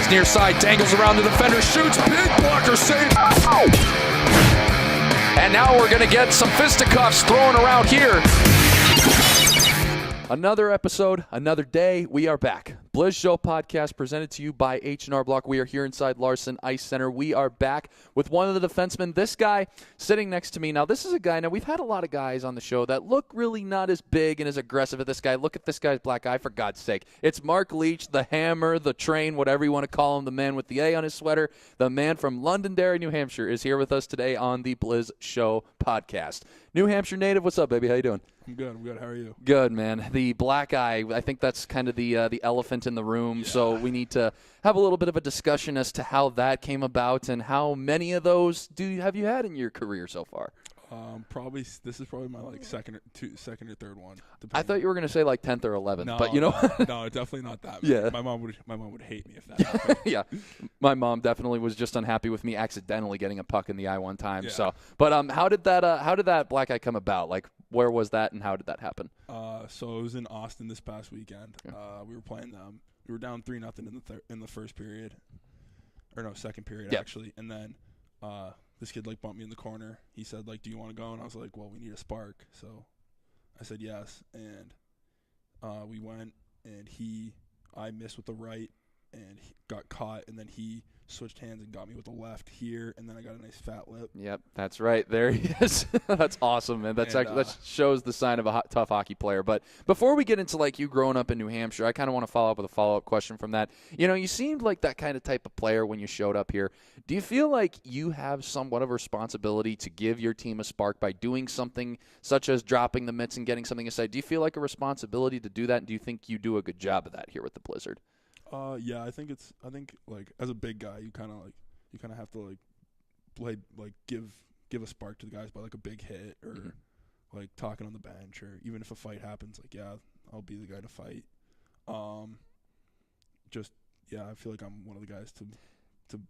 Blizz near side, dangles around the defender, shoots, big blocker save. And now we're going to get some fisticuffs thrown around here. Another episode, another day, we are back. Blizz Show podcast presented to you by H&R Block. We are here inside Larson Ice Center. We are back with one of the defensemen. This guy sitting next to me. Now, this is a guy, now we've had a lot of guys on the show that look really not as big and as aggressive as this guy. Look at this guy's black eye, for God's sake. It's Mark Leach, the Hammer, the Train, whatever you want to call him, the man with the A on his sweater. The man from Londonderry, New Hampshire is here with us today on the Blizz Show podcast. New Hampshire native, what's up, baby? How you doing? I'm good. How are you? Good, man. The black eye, I think that's kind of the elephant in the room, so we need to have a little bit of a discussion as to how that came about and how many of those have you had in your career so far? This is probably my second or third one. I thought you were going to say 10th or 11th, no, but you know. No, definitely not that. Yeah. My mom would hate me if that happened. Yeah. My mom definitely was just unhappy with me accidentally getting a puck in the eye one time. Yeah. So, but how did that black eye come about? Where was that and how did that happen? So it was in Austin this past weekend. We were playing them. We were down 3-0 in the first period, or no, second period actually, and then this kid bumped me in the corner. He said do you want to go? And I was like, well, we need a spark. So I said yes, and we went, and I missed with the right, and he got caught, and then he switched hands and got me with the left here, and then I got a nice fat lip. Yep, that's right. There he is. That's awesome, man. That shows the sign of a tough hockey player. But before we get into you growing up in New Hampshire, I kind of want to follow up with a follow-up question from that. You seemed like that kind of type of player when you showed up here. Do you feel like you have somewhat of a responsibility to give your team a spark by doing something such as dropping the mitts and getting something aside? Do you feel like a responsibility to do that, and do you think you do a good job of that here with the Blizzard? Yeah, I think as a big guy, you kind of have to give a spark to the guys by a big hit or talking on the bench, or even if a fight happens, I'll be the guy to fight. I feel like I'm one of the guys to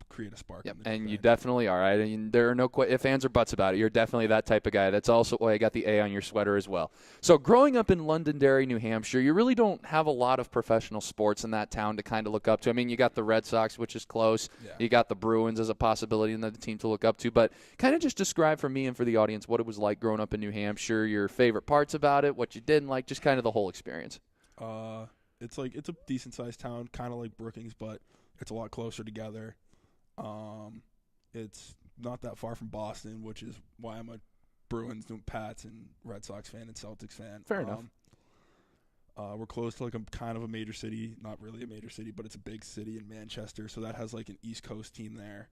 create a spark. Yep, and you definitely are. Right? I mean, there are no ifs, ands, or buts about it. You're definitely that type of guy. That's also why I got the A on your sweater as well. So growing up in Londonderry, New Hampshire, you really don't have a lot of professional sports in that town to kind of look up to. I mean, you got the Red Sox, which is close. Yeah. You got the Bruins as a possibility and the team to look up to. But kind of just describe for me and for the audience what it was like growing up in New Hampshire, your favorite parts about it, what you didn't like, just kind of the whole experience. It's a decent-sized town, kind of like Brookings, but it's a lot closer together. It's not that far from Boston, which is why I'm a Bruins, Pats, and Red Sox fan and Celtics fan. Fair enough. We're close to a kind of a major city, not really a major city, but it's a big city in Manchester, so that has an East Coast team there.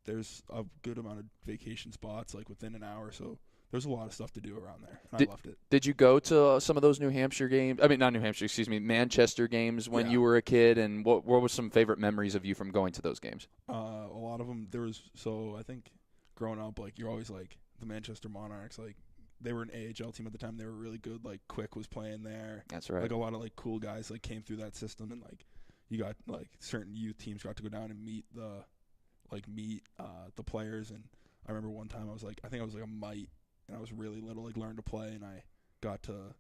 There's a good amount of vacation spots within an hour, so there's a lot of stuff to do around there, and I loved it. Did you go to some of those New Hampshire games? I mean, not New Hampshire, excuse me, Manchester games when you were a kid, and what were some favorite memories of you from going to those games? A lot of them. I think growing up, you're always the Manchester Monarchs, they were an AHL team at the time. They were really good. Quick was playing there. That's right. A lot of cool guys came through that system, and you got certain youth teams got to go down and meet the players. And I remember one time I think I was a mite. And I was really little, learned to play, and I got to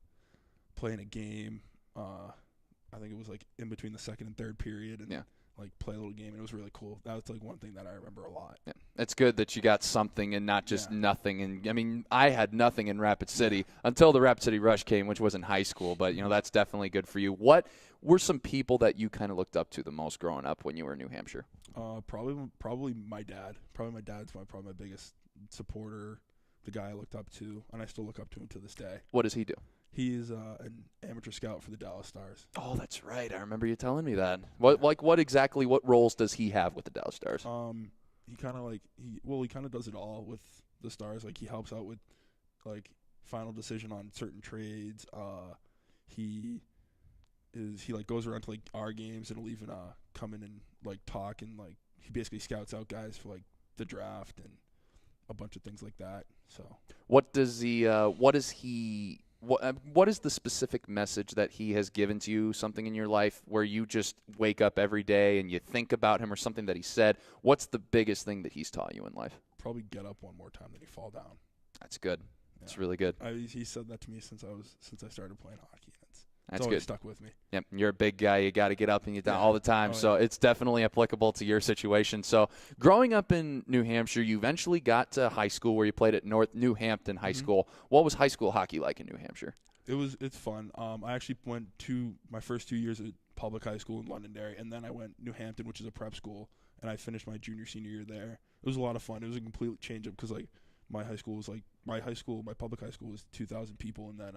play in a game. I think it was in between the second and third period, and play a little game, and it was really cool. That was one thing that I remember a lot. Yeah. It's good that you got something and not just nothing. And I mean, I had nothing in Rapid City until the Rapid City Rush came, which was in high school. But that's definitely good for you. What were some people that you kind of looked up to the most growing up when you were in New Hampshire? Probably my dad. Probably my dad's probably my biggest supporter. The guy I looked up to, and I still look up to him to this day. What does he do? He is an amateur scout for the Dallas Stars. Oh, that's right. I remember you telling me that. What roles does he have with the Dallas Stars? He kind of does it all with the Stars. He helps out with final decision on certain trades. He goes around to our games, and he'll even come in and talk, and he basically scouts out guys for the draft and a bunch of things like that. So what is the specific message that he has given to you, something in your life where you just wake up every day and you think about him, or something that he said? What's the biggest thing that he's taught you in life? Probably get up one more time than you fall down. That's good. That's really good. He said that to me since I started playing hockey. That's it's always good. stuck with me. Yep, you're a big guy. You got to get up and get down all the time. So it's definitely applicable to your situation. So growing up in New Hampshire, you eventually got to high school where you played at New Hampton High School. What was high school hockey like in New Hampshire? It's fun. I actually went to my first 2 years at public high school in Londonderry, and then I went New Hampton, which is a prep school, and I finished my senior year there. It was a lot of fun. It was a complete change up because like my public high school was 2,000 people, and then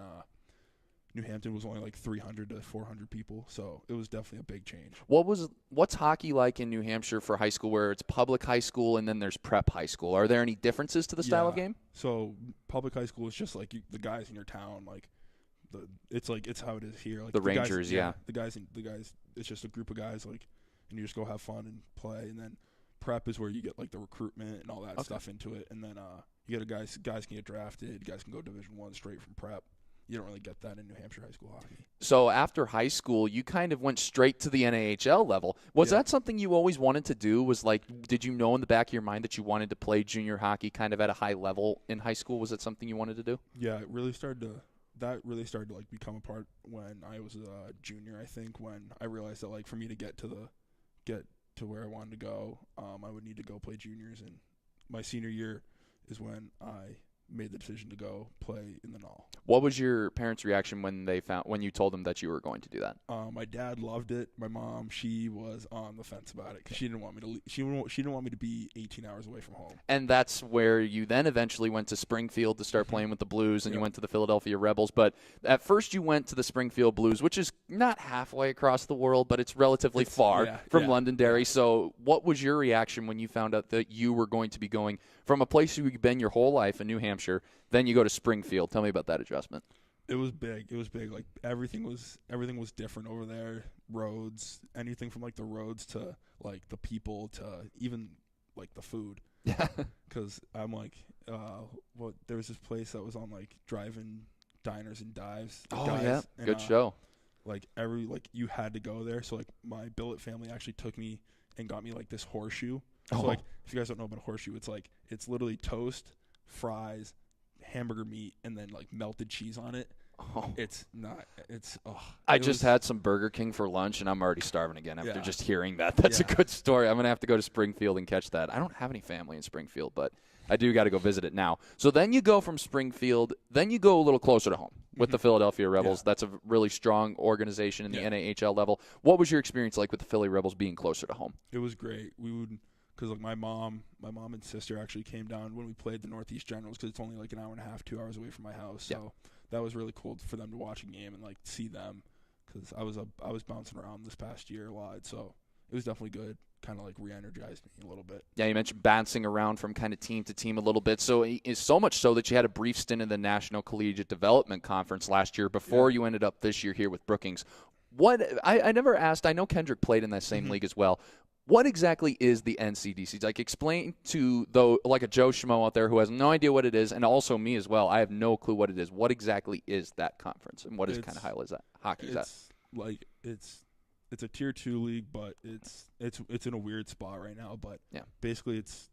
New Hampton was only like 300 to 400 people, so it was definitely a big change. What's hockey like in New Hampshire for high school, where it's public high school and then there's prep high school? Are there any differences to the style of game? So public high school is just like the guys in your town, like it's how it is here. Like the Rangers, guys, the guys. It's just a group of guys, like, and you just go have fun and play. And then prep is where you get like the recruitment and all that stuff into it. And then you get guys can get drafted. Guys can go Division I straight from prep. You don't really get that in New Hampshire high school hockey. So after high school, you kind of went straight to the NAHL level. Was that something you always wanted to do? Was like, did you know in the back of your mind that you wanted to play junior hockey kind of at a high level in high school? Was it something you wanted to do? Yeah, it really started to like become a part when I was a junior. I think when I realized that like for me to get to where I wanted to go, I would need to go play juniors. And my senior year is when I made the decision to go play in the NAHL. What was your parents' reaction when you told them that you were going to do that? My dad loved it. My mom, she was on the fence about it because she didn't want me to leave. She didn't want me to be 18 hours away from home. And that's where you then eventually went to Springfield to start playing with the Blues, and you went to the Philadelphia Rebels. But at first you went to the Springfield Blues, which is not halfway across the world, but it's relatively far from Londonderry. So what was your reaction when you found out that you were going to be going from a place you've been your whole life in New Hampshire, then you go to Springfield? Tell me about that adjustment. It was big. Like everything was different over there. Roads, anything from like the roads to like the people to even like the food. Yeah. Because I'm like, there was this place that was on like drive-in diners and dives. Yeah, good show. Like you had to go there. So like my billet family actually took me and got me like this horseshoe. So like if you guys don't know about a horseshoe, it's literally toast, fries, hamburger meat, and then like melted cheese on it. I just had some Burger King for lunch, and I'm already starving again after just hearing that. That's a good story. I'm going to have to go to Springfield and catch that. I don't have any family in Springfield, but I do got to go visit it now. So then you go from Springfield, then you go a little closer to home with the Philadelphia Rebels. That's a really strong organization in the NAHL level. What was your experience like with the Philly Rebels being closer to home? It was great. Because like my mom and sister actually came down when we played the Northeast Generals, because it's only like an hour and a half, 2 hours away from my house. So that was really cool for them to watch a game and like see them, because I was bouncing around this past year a lot. So it was definitely good. Kind of like re-energized me a little bit. Yeah, you mentioned bouncing around from kind of team to team a little bit. So it's so much so that you had a brief stint in the National Collegiate Development Conference last year before you ended up this year here with Brookings. I never asked. I know Kendrick played in that same league as well. What exactly is the NCDC? Like, explain to like a Joe Schmo out there who has no idea what it is, and also me as well. I have no clue what it is. What exactly is that conference, and what is kind of how is that hockey? Is that like it's a tier 2 league, but it's in a weird spot right now. But basically it's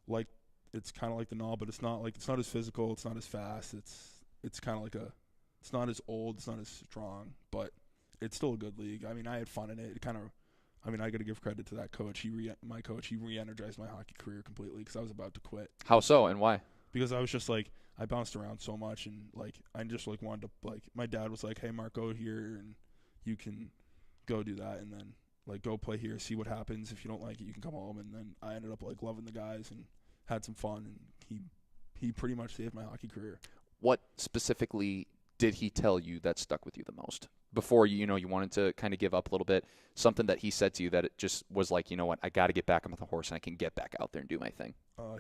kind of like the NAHL, but it's not as physical. It's not as fast. It's kind of like it's not as old. It's not as strong, but it's still a good league. I mean, I had fun in it. I got to give credit to that coach. He re-energized my hockey career completely, because I was about to quit. How so, and why? Because I was just like, I bounced around so much, and like I just like wanted to, like, my dad was like, hey, Mark, go here and you can go do that, and then like go play here, see what happens. If you don't like it, you can come home. And then I ended up like loving the guys and had some fun, and he pretty much saved my hockey career. What specifically did he tell you that stuck with you the most? Before you wanted to kind of give up a little bit, something that he said to you that it just was like, you know what, I got to get back on the horse and I can get back out there and do my thing.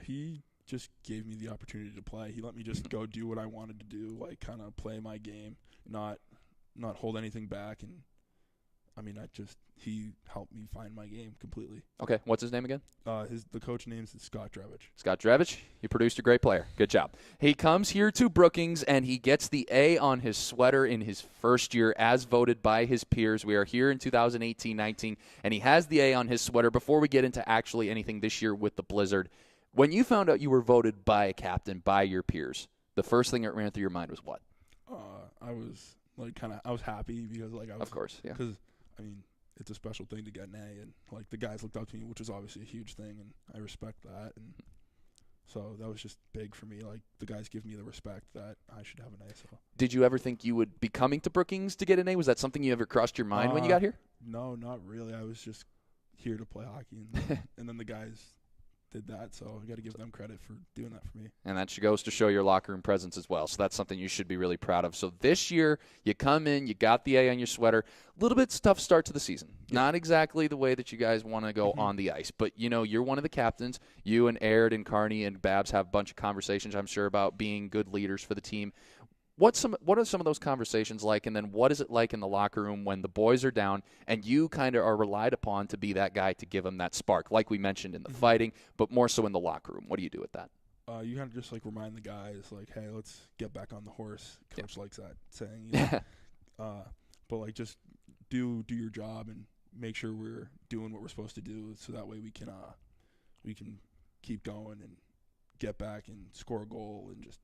He just gave me the opportunity to play. He let me just go do what I wanted to do, like kind of play my game, not hold anything back. And I mean, he helped me find my game completely. Okay, what's his name again? The coach name is Scott Drevich. Scott Drevich, he produced a great player. Good job. He comes here to Brookings, and he gets the A on his sweater in his first year as voted by his peers. We are here in 2018-19, and he has the A on his sweater. Before we get into actually anything this year with the Blizzard, when you found out you were voted by a captain, by your peers, the first thing that ran through your mind was what? I was like kind of I was happy because like I was, of course, yeah. because I mean it's a special thing to get an A, and like the guys looked up to me, which was obviously a huge thing, and I respect that, and so that was just big for me. Like the guys give me the respect that I should have an A. So Did you ever think you would be coming to Brookings to get an A? Was that something you ever crossed your mind when you got here? No, not really. I was just here to play hockey, and then the guys did that, so I got to give them credit for doing that for me. And that goes to show your locker room presence as well. So that's something you should be really proud of. So this year, you come in, you got the A on your sweater. A little bit tough start to the season. Yeah. Not exactly the way that you guys want to go on the ice. But, you know, you're one of the captains. You and Aird and Carney and Babs have a bunch of conversations, I'm sure, about being good leaders for the team. What are some of those conversations like, and then what is it like in the locker room when the boys are down and you kind of are relied upon to be that guy to give them that spark, like we mentioned in the fighting, but more so in the locker room? What do you do with that? You kind of just like remind the guys, like, hey, let's get back on the horse. Coach likes that saying. You know? But like just do your job and make sure we're doing what we're supposed to do, so that way we can keep going and get back and score a goal and just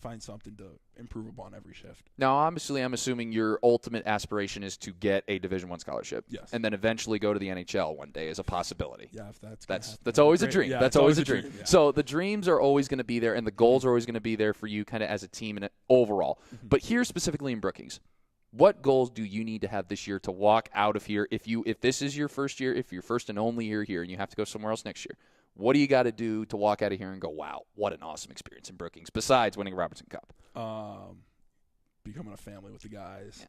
find something to improve upon every shift. Now, obviously, I'm assuming your ultimate aspiration is to get a Division I scholarship. Yes. And then eventually go to the NHL one day as a possibility. Yeah, if that's always a dream. Yeah, that's always a dream. dream. Yeah. So the dreams are always going to be there, and the goals are always going to be there for you kind of as a team and overall. But here specifically in Brookings, what goals do you need to have this year to walk out of here? If this is your first year, if your first and only year here, and you have to go somewhere else next year, what do you got to do to walk out of here and go, wow, what an awesome experience in Brookings, besides winning a Robertson Cup? Becoming a family with the guys,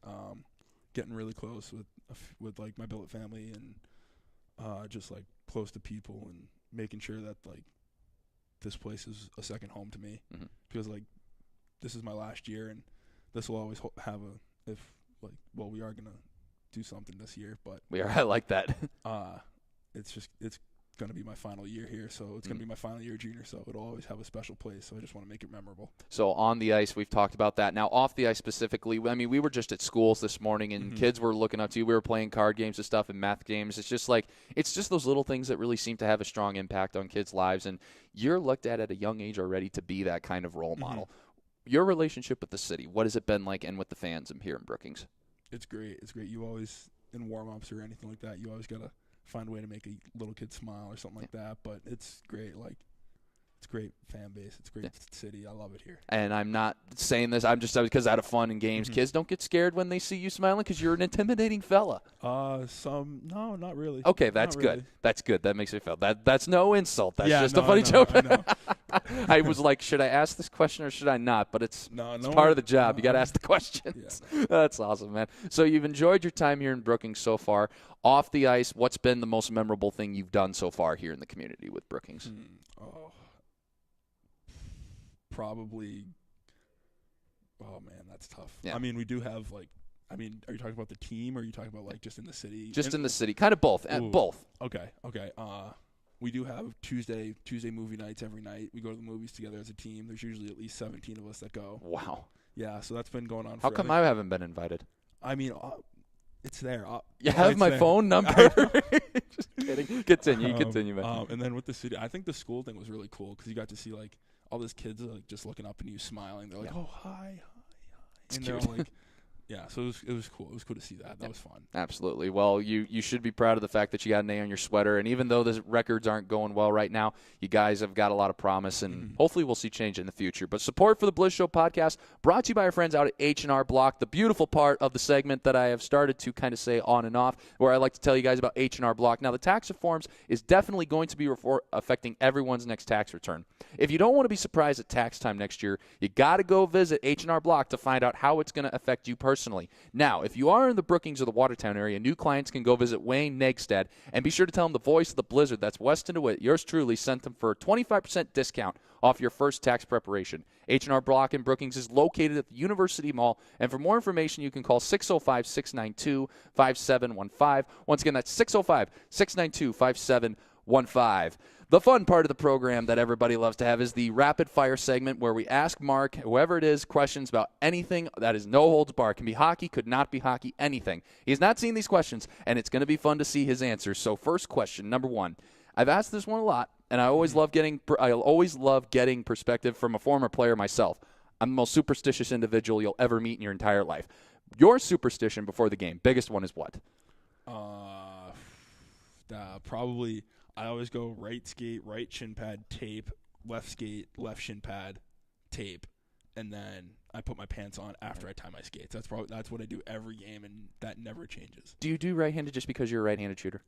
getting really close with like my billet family, and just like close to people, and making sure that like this place is a second home to me, because like this is my last year, and this will always have we are gonna do something this year, but we are. I like that. It's going to be my final year here, so it's going to be my final year junior, so it'll always have a special place, so I just want to make it memorable. So on the ice, we've talked about that. Now off the ice specifically, I mean, we were just at schools this morning, and kids were looking up to you. We were playing card games and stuff and math games. It's just those little things that really seem to have a strong impact on kids' lives, and you're looked at a young age already to be that kind of role model. Your relationship with the city, what has it been like, and with the fans here in Brookings? It's great. It's great. You always, in warm-ups or anything like that, you always got to find a way to make a little kid smile or something like that. But it's great. Like, it's great fan base. It's great city. I love it here. And I'm not saying this. I'm just because out of fun and games. Kids don't get scared when they see you smiling because you're an intimidating fella. No, not really. Okay, that's good. Really. That's good. That makes me feel that's no insult. That's just a funny joke. I was like, should I ask this question or should I not? But it's part of the job. You got to ask the questions. Yeah. That's awesome, man. So you've enjoyed your time here in Brookings so far. Off the ice, what's been the most memorable thing you've done so far here in the community with Brookings? Probably. Oh man, that's tough. Yeah. I mean, we do have are you talking about the team, or are you talking about like just in the city? Just in the city, kind of both. Both. Okay. We do have Tuesday movie nights every night. We go to the movies together as a team. There's usually at least 17 of us that go. Wow. Yeah, so that's been going on. How come I haven't been invited? I mean, it's there. You have my phone number. Just kidding. Continue, man. And then with the city, I think the school thing was really cool because you got to see like all those kids like just looking up at you, smiling. They're like, "Oh, hi." It's and cute. they're like, yeah. So it was cool. It was cool to see that. That was fun. Absolutely. Well, you should be proud of the fact that you got an A on your sweater. And even though the records aren't going well right now, you guys have got a lot of promise, and hopefully we'll see change in the future. But support for the Blizz Show podcast brought to you by our friends out at H&R Block, the beautiful part of the segment that I have started to kind of say on and off, where I like to tell you guys about H&R Block. Now, the tax reforms is definitely going to be affecting everyone's next tax return. If you don't want to be surprised at tax time next year, you got to go visit H&R Block to find out how it's going to affect you personally. Now, if you are in the Brookings or the Watertown area, new clients can go visit Wayne Negstad, and be sure to tell him the voice of the Blizzard, that's Weston DeWitt, yours truly, sent them for a 25% discount off your first tax preparation. H&R Block in Brookings is located at the University Mall, and for more information, you can call 605-692-5715. Once again, that's 605-692-5715. The fun part of the program that everybody loves to have is the rapid fire segment, where we ask Mark, whoever it is, questions about anything that is no holds barred. It can be hockey, could not be hockey, anything. He has not seen these questions, and it's going to be fun to see his answers. So first question, number one. I've asked this one a lot, and I always love getting perspective from a former player myself. I'm the most superstitious individual you'll ever meet in your entire life. Your superstition before the game, biggest one is what? Probably I always go right skate, right shin pad, tape, left skate, left shin pad, tape, and then I put my pants on after I tie my skates. That's what I do every game, and that never changes. Do you do right-handed just because you're a right-handed shooter?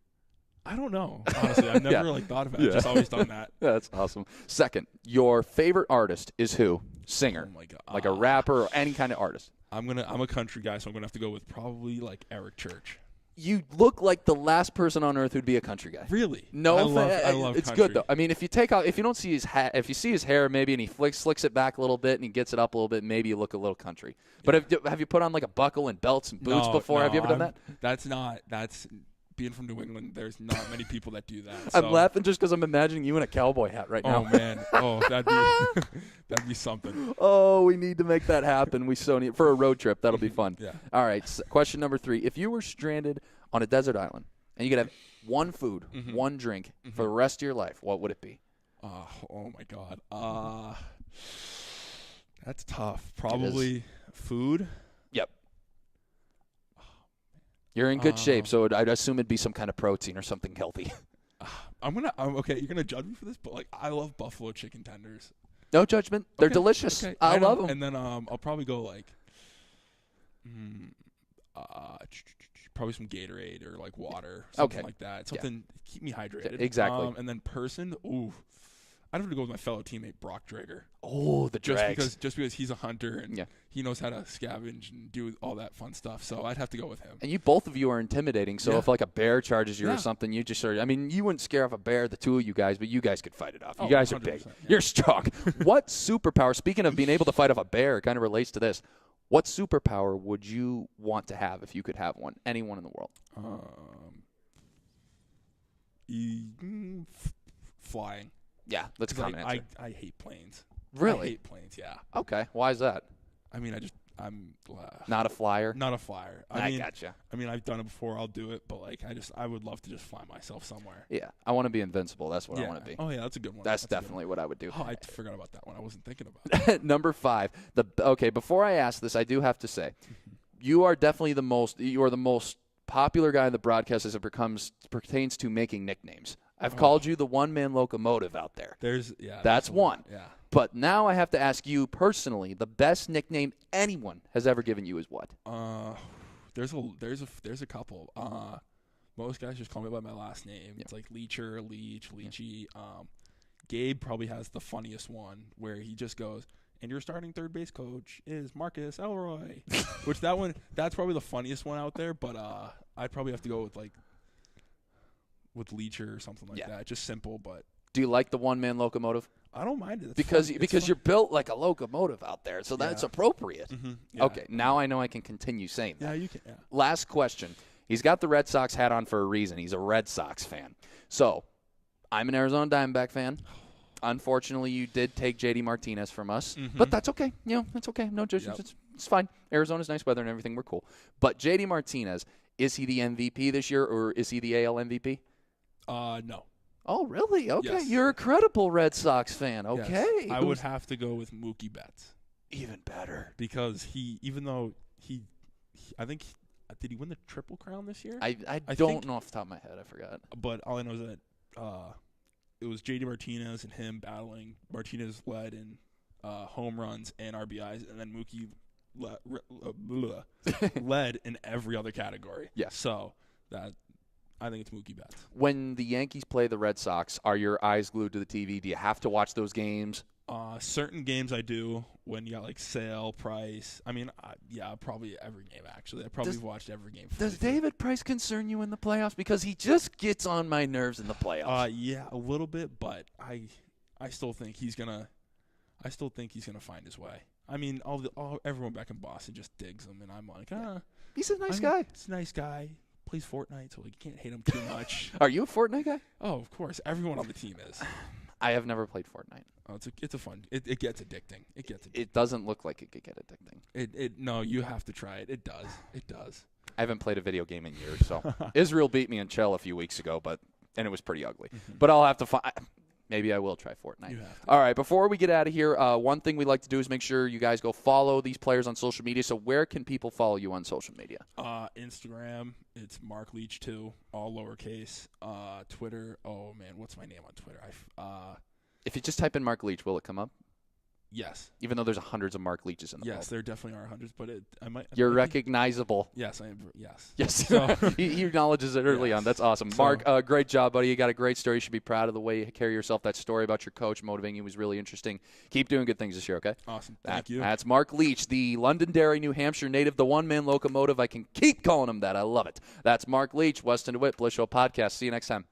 I don't know. Honestly, I've never thought about it. I've just always done that. That's awesome. Second, your favorite artist is who? Singer. Oh my god. Like a rapper or any kind of artist. I'm a country guy, so I'm gonna have to go with probably like Eric Church. You look like the last person on earth who'd be a country guy. Really? No, I love it's country. good though. I mean, if you don't see his hat, if you see his hair maybe, and he slicks it back a little bit and he gets it up a little bit, maybe you look a little country. But have you put on like a buckle and belts and boots before? Have you ever done that? That's being from New England. There's not many people that do that. So. I'm laughing just because I'm imagining you in a cowboy hat right now. Oh man, that'd be something. Oh, we need to make that happen. We so need for a road trip. That'll be fun. Yeah. All right. Question number 3: if you were stranded on a desert island and you could have one food, one drink for the rest of your life, what would it be? Oh my God. That's tough. Probably food. Yep. You're in good shape, so I'd assume it'd be some kind of protein or something healthy. Okay, you're gonna judge me for this, but like I love buffalo chicken tenders. No judgment. They're delicious. Okay. I love them. And then I'll probably go like probably some Gatorade or like water, something like that. Something to keep me hydrated. Exactly. And then I'd have to go with my fellow teammate Brock Drager. Oh, the drags. Just because he's a hunter and he knows how to scavenge and do all that fun stuff. So I'd have to go with him. And both of you are intimidating. So if like a bear charges you or something, you just I mean, you wouldn't scare off a bear, the two of you guys, but you guys could fight it off. You guys are big. Yeah. You're strong. What superpower, speaking of being able to fight off a bear, kind of relates to this. What superpower would you want to have if you could have one? Anyone in the world? Flying. Yeah, that's a common answer. I hate planes. Really? I hate planes, yeah. Okay. Why is that? I mean, I'm not a flyer? Not a flyer. I gotcha. I mean, I've done it before. I'll do it, but like, I would love to just fly myself somewhere. Yeah, I want to be invincible. That's what I want to be. Oh yeah, that's a good one. That's definitely what I would do. Oh, I forgot about that one. I wasn't thinking about it. Number 5. Before I ask this, I do have to say, you are definitely the most popular guy in the broadcast as it pertains to making nicknames. I've called you the one-man locomotive out there. That's one. Yeah. But now I have to ask you personally, the best nickname anyone has ever given you is what? There's a couple. Most guys just call me by my last name. It's like Leacher, Leach, Leachy. Gabe probably has the funniest one where he just goes, and your starting third base coach is Marcus Elroy. Which that's probably the funniest one out there, but I'd probably have to go with Leacher or something like that. Just simple, but. Do you like the one-man locomotive? I don't mind it. Because you're built like a locomotive out there, so that's appropriate. Mm-hmm. Yeah. Okay, now I know I can continue saying that. Yeah, you can. Yeah. Last question. He's got the Red Sox hat on for a reason. He's a Red Sox fan. So, I'm an Arizona Diamondback fan. Unfortunately, you did take J.D. Martinez from us, but that's okay. It's okay. No judgment. It's fine. Arizona's nice weather and everything. We're cool. But J.D. Martinez, is he the MVP this year, or is he the AL MVP? No. Oh, really? Okay. Yes. You're a credible Red Sox fan. Okay. Yes. I would have to go with Mookie Betts. Even better. Because even though I think, did he win the Triple Crown this year? I don't know off the top of my head. I forgot. But all I know is that it was J.D. Martinez and him battling. Martinez led in home runs and RBIs, and then Mookie led in every other category. Yes. So I think it's Mookie Betts. When the Yankees play the Red Sox, are your eyes glued to the TV? Do you have to watch those games? Certain games I do. When you got like Sale, Price. I mean, probably every game actually. I probably watched every game. Does David Price concern you in the playoffs? Because he just gets on my nerves in the playoffs. Yeah, a little bit, but I still think he's gonna find his way. I mean, everyone back in Boston just digs him, and I'm like, he's a nice guy. He's a nice guy. Plays Fortnite, so you can't hate him too much. Are you a Fortnite guy? Oh, of course. Everyone on the team is. I have never played Fortnite. Oh, it's a fun. It gets addicting. It doesn't look like it could get addicting. No, you have to try it. It does. It does. I haven't played a video game in years, so Israel beat me in Chell a few weeks ago, and it was pretty ugly. But I'll have to find. Maybe I will try Fortnite. You have to. All right, before we get out of here, one thing we like to do is make sure you guys go follow these players on social media. So where can people follow you on social media? Instagram, it's Mark Leach 2, all lowercase. Twitter, oh man, what's my name on Twitter? If you just type in Mark Leach, will it come up? Yes. Even though there's hundreds of Mark Leaches in the world. Yes, there definitely are hundreds, but You're recognizable. Yes, I am. Yes. Yes. So, he acknowledges it early on. That's awesome. So, Mark, great job, buddy. You got a great story. You should be proud of the way you carry yourself. That story about your coach motivating you was really interesting. Keep doing good things this year, okay? Awesome. Thank you. That's Mark Leach, the Londonderry, New Hampshire native, the one-man locomotive. I can keep calling him that. I love it. That's Mark Leach, Weston DeWitt, Blizz Show Podcast. See you next time.